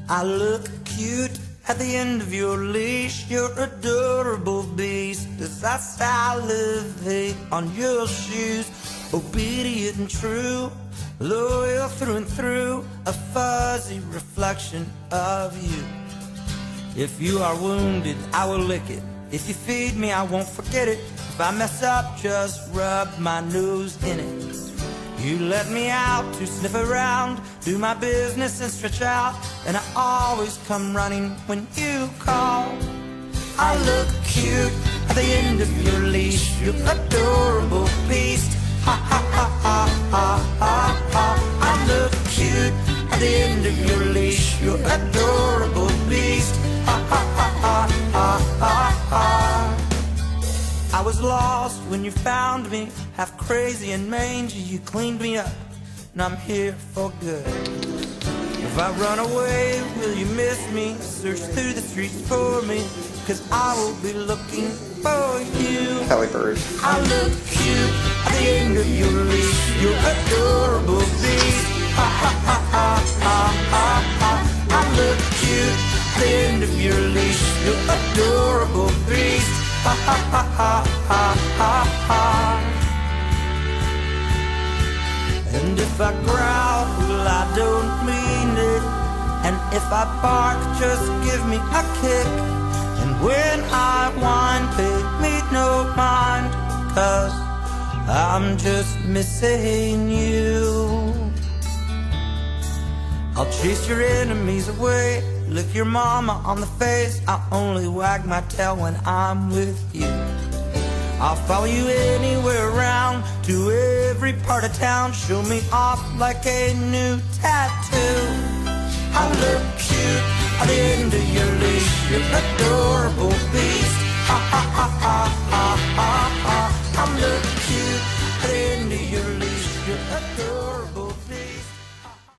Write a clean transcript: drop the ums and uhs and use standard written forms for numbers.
I look cute at the end of your leash. You're adorable beast as I salivate on your shoes. Obedient and true, loyal through and through, a fuzzy reflection of you. If you are wounded, I will lick it. If you feed me, I won't forget it. If I mess up, just rub my nose in it. You let me out to sniff around, do my business and stretch out, and I always come running when you call. I look cute at the end of your leash. You're adorable beast. Ha ha ha ha ha ha ha. I look cute at the end of your leash. You're adorable beast. Ha ha ha ha ha ha ha. I was lost when you found me, half crazy and mangy. You cleaned me up, and I'm here for good. If I run away, will you miss me? Search through the streets for me, 'cause I will be looking for you. Kelly Bird. I look cute at the end of your leash. You're adorable beast. Ha ha ha ha ha ha ha. I look cute at the end of your leash. You're adorable beast. Ha ha ha ha ha ha ha. And if I growl, well, I don't mean it. And if I bark, just give me a kick. And when I whine, pay me no mind, 'cause I'm just missing you. I'll chase your enemies away, lick your mama on the face. I'll only wag my tail when I'm with you. I'll follow you anywhere around, to every part of town. Show me off like a new tattoo. I look cute at the end of your leash. You're adorable